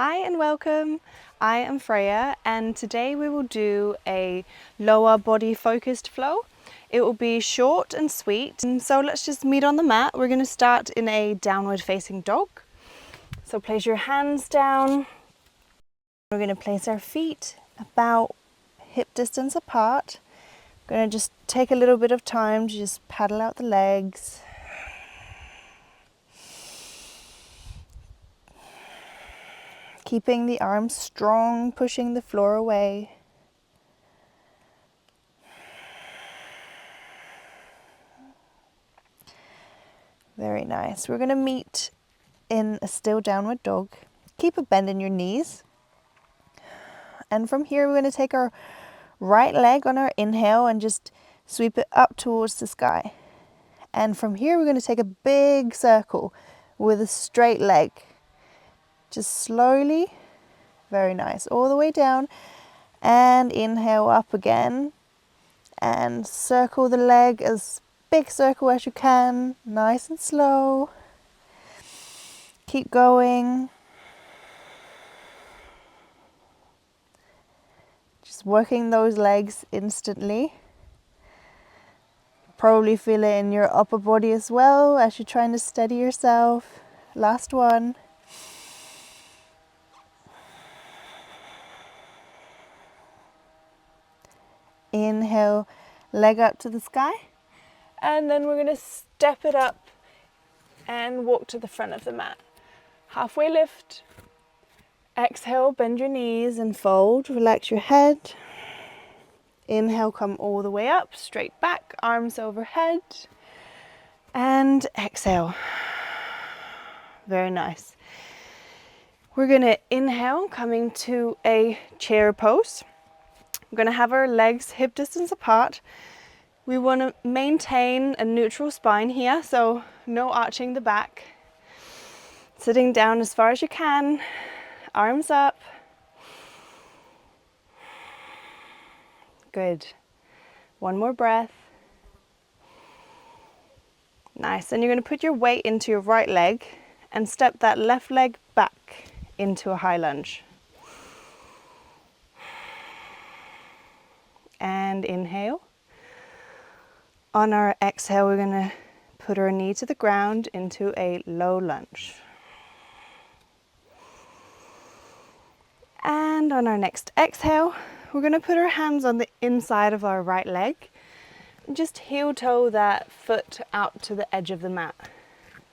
Hi and welcome. I am Freya and today we will do a lower body focused flow. It will be short and sweet. And so let's just meet on the mat. We're going to start in a downward facing dog. So place your hands down. We're going to place our feet about hip distance apart. We're going to just take a little bit of time to just paddle out the legs. Keeping the arms strong, pushing the floor away. Very nice. We're going to meet in a still downward dog. Keep a bend in your knees. And from here we're going to take our right leg on our inhale and just sweep it up towards the sky. And from here we're going to take a big circle with a straight leg. Just slowly, very nice, all the way down. And inhale up again. And circle the leg as big circle as you can, nice and slow. Keep going. Just working those legs instantly. Probably feel it in your upper body as well as you're trying to steady yourself. Last one. Inhale, leg up to the sky. And then we're going to step it up and walk to the front of the mat. Halfway lift. Exhale, bend your knees and fold. Relax your head. Inhale, come all the way up, straight back, arms overhead. And exhale. Very nice. We're going to inhale, coming to a chair pose. We're going to have our legs hip distance apart. We want to maintain a neutral spine here, so no arching the back. Sitting down as far as you can, arms up. Good. One more breath. Nice. And you're going to put your weight into your right leg and step that left leg back into a high lunge. And inhale. On our exhale, we're going to put our knee to the ground into a low lunge. And on our next exhale, we're going to put our hands on the inside of our right leg and just heel toe that foot out to the edge of the mat.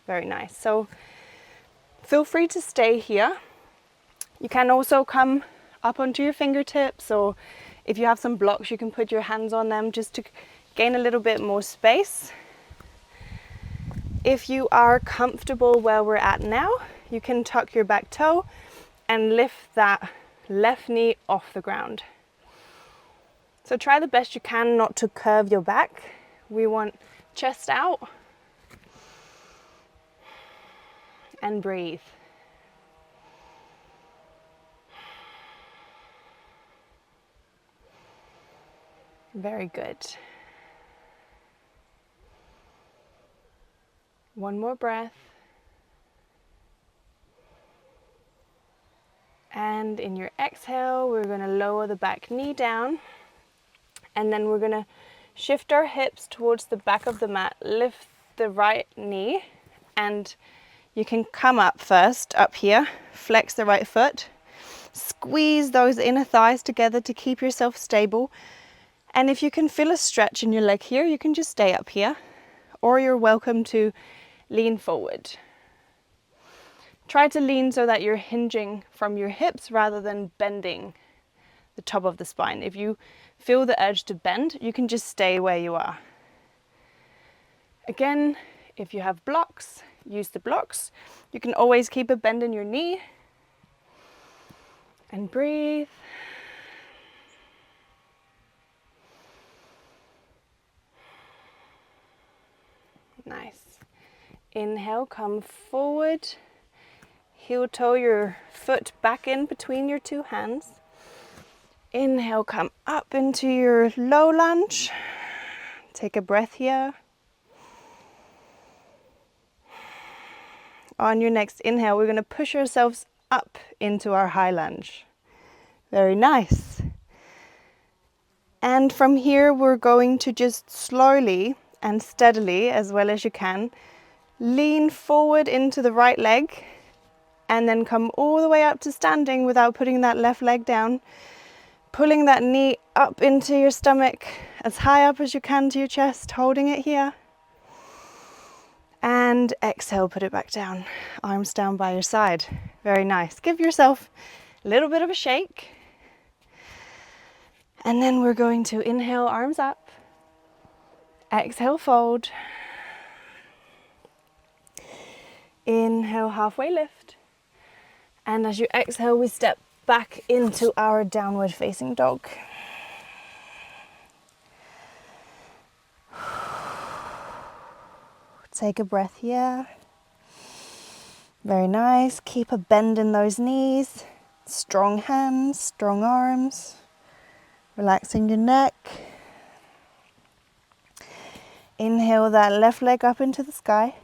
Very nice. So feel free to stay here. You can also come up onto your fingertips, or if you have some blocks, you can put your hands on them just to gain a little bit more space. If you are comfortable where we're at now, you can tuck your back toe and lift that left knee off the ground. So try the best you can not to curve your back. We want chest out and breathe. Very good. One more breath. And in your exhale, we're going to lower the back knee down. And then we're going to shift our hips towards the back of the mat. Lift the right knee. And you can come up first, up here. Flex the right foot. Squeeze those inner thighs together to keep yourself stable. And if you can feel a stretch in your leg here, you can just stay up here. Or you're welcome to lean forward. Try to lean so that you're hinging from your hips rather than bending the top of the spine. If you feel the urge to bend, you can just stay where you are. Again, if you have blocks, use the blocks. You can always keep a bend in your knee. And breathe. Nice. Inhale, come forward. Heel toe your foot back in between your two hands. Inhale, come up into your low lunge. Take a breath here. On your next inhale, we're going to push ourselves up into our high lunge. Very nice. And from here, we're going to just slowly and steadily, as well as you can, lean forward into the right leg and then come all the way up to standing without putting that left leg down. Pulling that knee up into your stomach, as high up as you can to your chest, holding it here. And exhale, put it back down. Arms down by your side. Very nice. Give yourself a little bit of a shake. And then we're going to inhale, arms up. Exhale, fold. Inhale, halfway lift. And as you exhale, we step back into our downward facing dog. Take a breath here. Very nice. Keep a bend in those knees. Strong hands, strong arms. Relaxing your neck. Inhale that left leg up into the sky.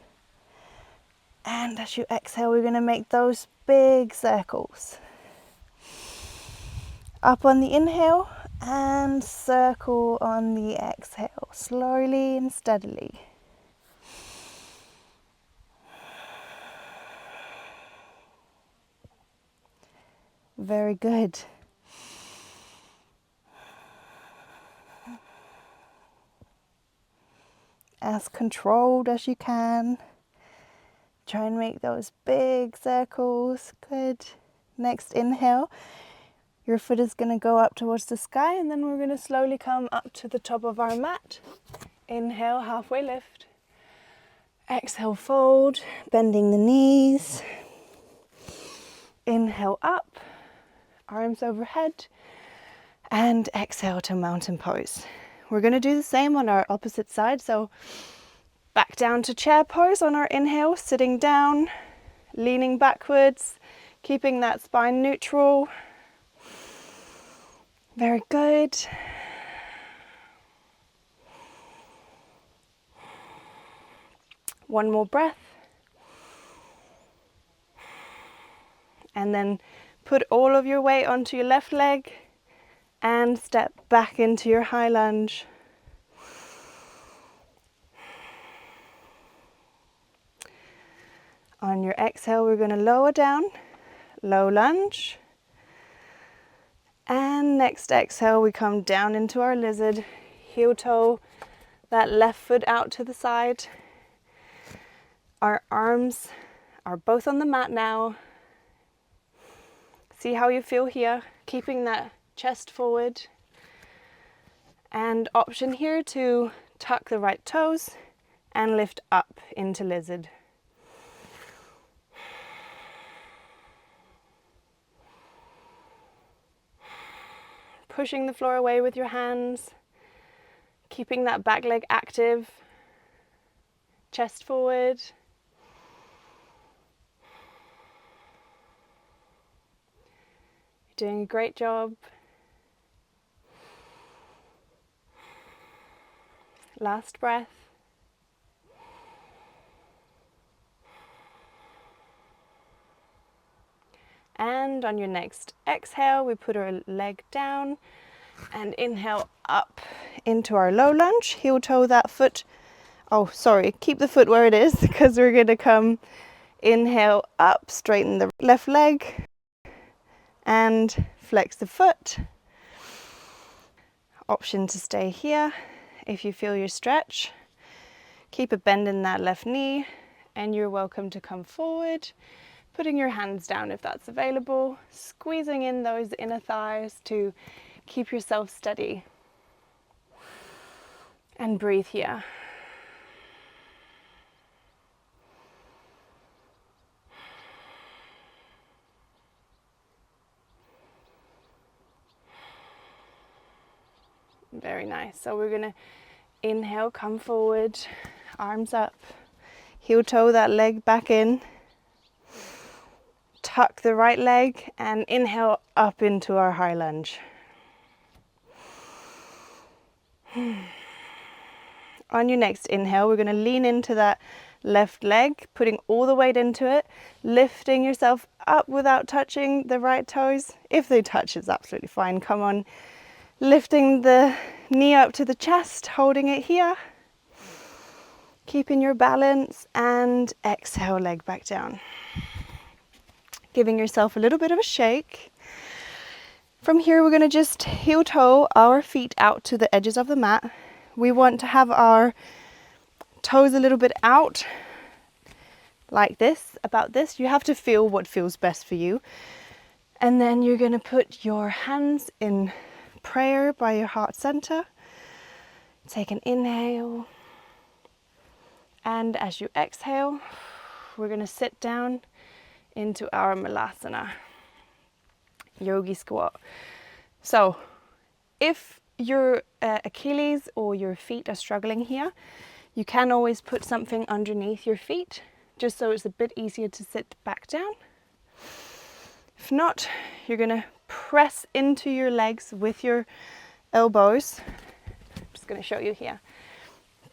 And as you exhale, we're going to make those big circles. Up on the inhale and circle on the exhale, slowly and steadily. Very good. As controlled as you can. Try and make those big circles. Good. Next inhale. Your foot is going to go up towards the sky, and then we're going to slowly come up to the top of our mat. Inhale, halfway lift. Exhale, fold, bending the knees. Inhale up, arms overhead, and exhale to mountain pose. We're going to do the same on our opposite side, so back down to chair pose on our inhale, sitting down, leaning backwards, keeping that spine neutral. Very good. One more breath. And then put all of your weight onto your left leg and step back into your high lunge. On your exhale, we're going to lower down, low lunge. And next exhale, we come down into our lizard, heel toe, that left foot out to the side. Our arms are both on the mat now. See how you feel here, keeping that chest forward. And option here to tuck the right toes and lift up into lizard. Pushing the floor away with your hands, keeping that back leg active, chest forward. You're doing a great job. Last breath. And on your next exhale, we put our leg down and inhale up into our low lunge. Heel toe that foot. Oh, sorry, keep the foot where it is because we're going to come inhale up, straighten the left leg and flex the foot. Option to stay here if you feel your stretch. Keep a bend in that left knee and you're welcome to come forward. Putting your hands down if that's available, squeezing in those inner thighs to keep yourself steady. And breathe here. Very nice. So we're going to inhale, come forward, arms up, heel toe that leg back in. Tuck the right leg and inhale up into our high lunge. On your next inhale, we're going to lean into that left leg, putting all the weight into it, lifting yourself up without touching the right toes. If they touch, it's absolutely fine. Come on, lifting the knee up to the chest, holding it here, keeping your balance, and exhale, leg back down. Giving yourself a little bit of a shake. From here, we're going to just heel toe our feet out to the edges of the mat. We want to have our toes a little bit out, like this, about this. You have to feel what feels best for you. And then you're going to put your hands in prayer by your heart center. Take an inhale. And as you exhale, we're going to sit down into our Malasana, yogi squat. So if your Achilles or your feet are struggling here, you can always put something underneath your feet, just so it's a bit easier to sit back down. If not, you're gonna press into your legs with your elbows. I'm just gonna show you here.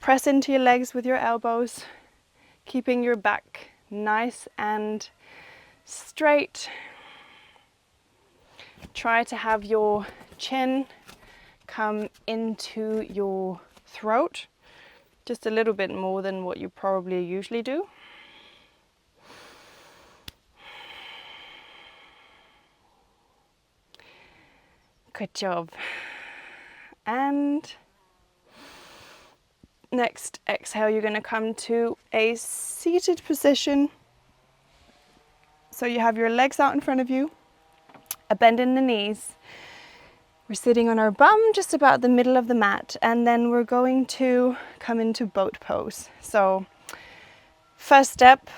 Press into your legs with your elbows, keeping your back nice and straight. Try to have your chin come into your throat, just a little bit more than what you probably usually do. Good job. And next exhale, you're going to come to a seated position. So you have your legs out in front of you, a bend in the knees. We're sitting on our bum just about the middle of the mat, and then we're going to come into boat pose. So first step,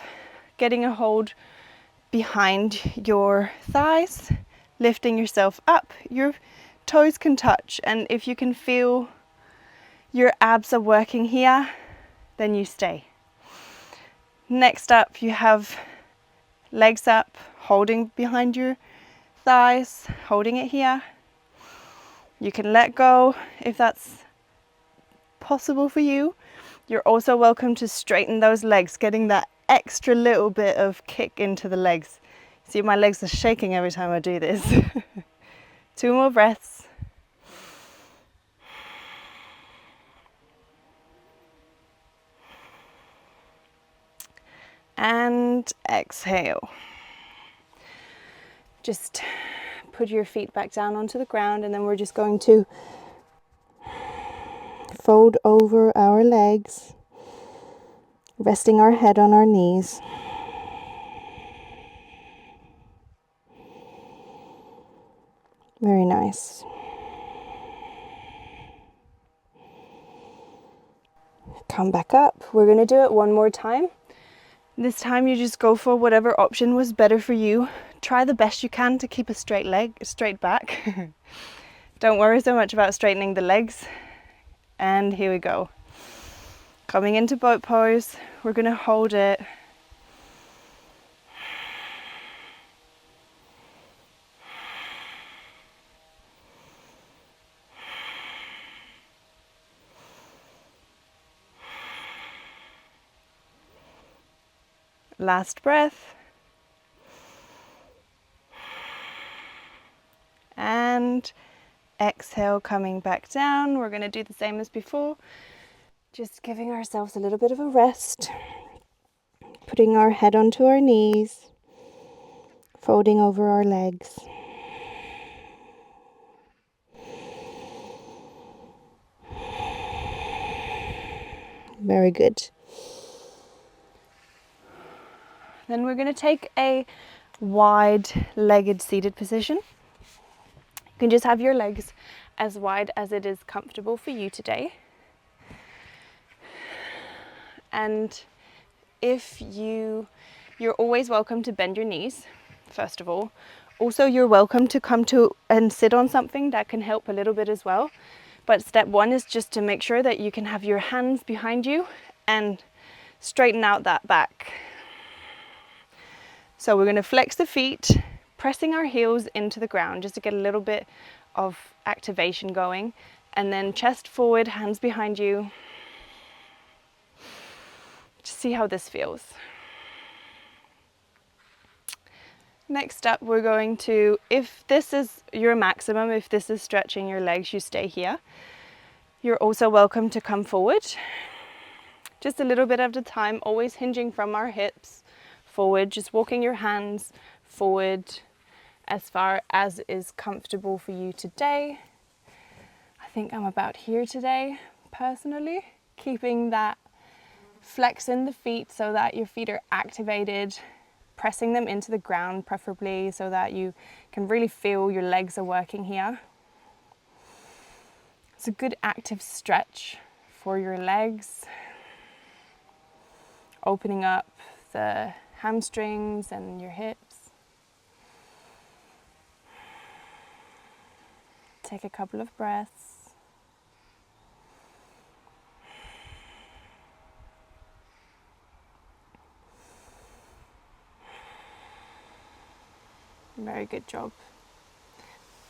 getting a hold behind your thighs, lifting yourself up. Your toes can touch, and if you can feel your abs are working here, then you stay. Next up, you have legs up, holding behind your thighs, holding it here. You can let go if that's possible for you. You're also welcome to straighten those legs, getting that extra little bit of kick into the legs. See, my legs are shaking every time I do this. 2 more breaths. And exhale. Just put your feet back down onto the ground, and then we're just going to fold over our legs, resting our head on our knees. Very nice. Come back up. We're going to do it one more time. This time you just go for whatever option was better for you. Try the best you can to keep a straight back. Don't worry so much about straightening the legs. And here we go. Coming into boat pose, we're going to hold it. Last breath. And exhale, coming back down. We're going to do the same as before. Just giving ourselves a little bit of a rest. Putting our head onto our knees. Folding over our legs. Very good. Then we're going to take a wide-legged seated position. You can just have your legs as wide as it is comfortable for you today. And if you're always welcome to bend your knees, first of all. Also, you're welcome to come to and sit on something that can help a little bit as well. But step 1 is just to make sure that you can have your hands behind you and straighten out that back. So we're going to flex the feet, pressing our heels into the ground just to get a little bit of activation going. And then chest forward, hands behind you. Just see how this feels. Next up, we're going to, if this is your maximum, if this is stretching your legs, you stay here. You're also welcome to come forward. Just a little bit at a time, always hinging from our hips forward, just walking your hands forward as far as is comfortable for you today. I think I'm about here today, personally, keeping that flex in the feet so that your feet are activated, pressing them into the ground preferably so that you can really feel your legs are working here. It's a good active stretch for your legs, opening up the hamstrings and your hips. Take a couple of breaths. Very good job.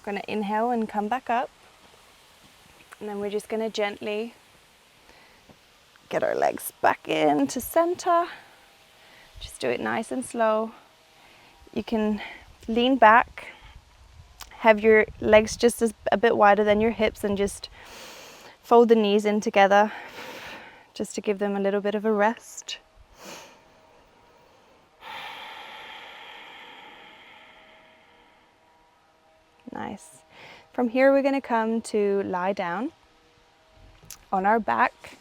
Going to inhale and come back up. And then we're just going to gently get our legs back into center. Just do it nice and slow. You can lean back, have your legs just a bit wider than your hips, and just fold the knees in together just to give them a little bit of a rest. Nice. From here, we're going to come to lie down on our back.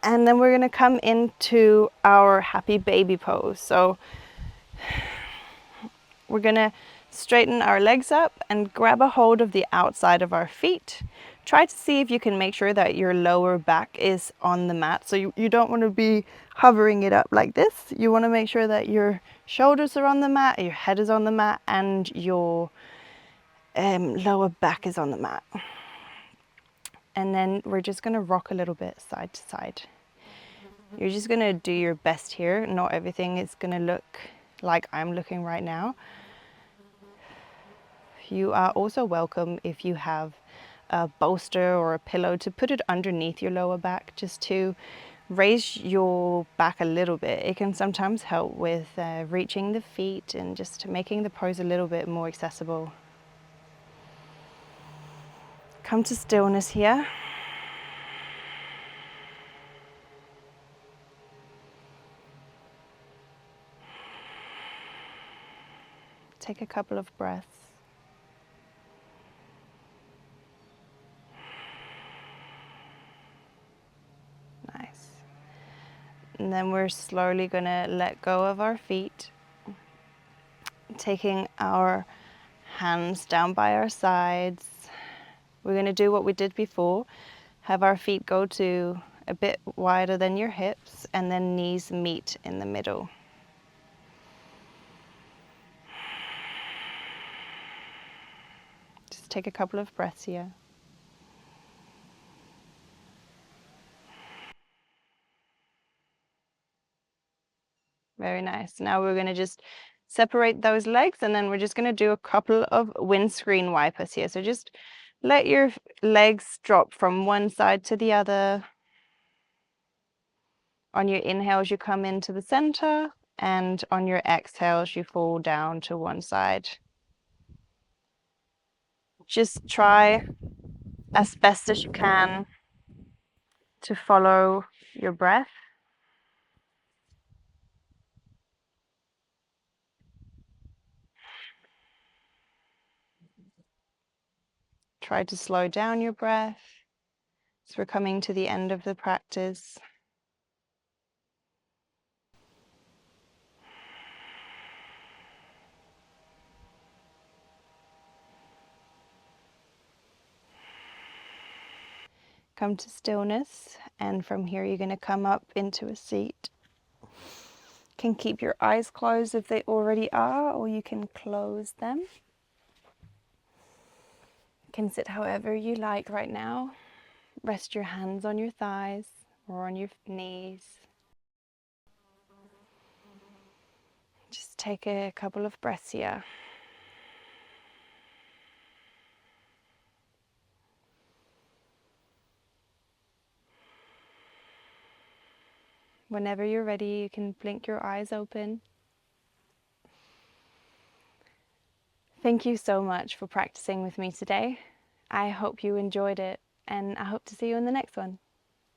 And then we're going to come into our happy baby pose. So we're going to straighten our legs up and grab a hold of the outside of our feet. Try to see if you can make sure that your lower back is on the mat. So you don't want to be hovering it up like this. You want to make sure that your shoulders are on the mat, your head is on the mat, and your lower back is on the mat. And then we're just going to rock a little bit side to side. You're just going to do your best here. Not everything is going to look like I'm looking right now. You are also welcome if you have a bolster or a pillow to put it underneath your lower back just to raise your back a little bit. It can sometimes help with reaching the feet and just making the pose a little bit more accessible. Come to stillness here. Take a couple of breaths. Nice. And then we're slowly going to let go of our feet, taking our hands down by our sides. We're going to do what we did before. Have our feet go to a bit wider than your hips, and then knees meet in the middle. Just take a couple of breaths here. Very nice. Now we're going to just separate those legs, and then we're just going to do a couple of windscreen wipers here. So just let your legs drop from one side to the other. On your inhales, you come into the center, and on your exhales, you fall down to one side. Just try as best as you can to follow your breath. Try to slow down your breath as we're coming to the end of the practice. Come to stillness, and from here you're going to come up into a seat. You can keep your eyes closed if they already are, or you can close them. You can sit however you like right now. Rest your hands on your thighs or on your knees. Just take a couple of breaths here. Whenever you're ready, you can blink your eyes open. Thank you so much for practicing with me today. I hope you enjoyed it, and I hope to see you in the next one.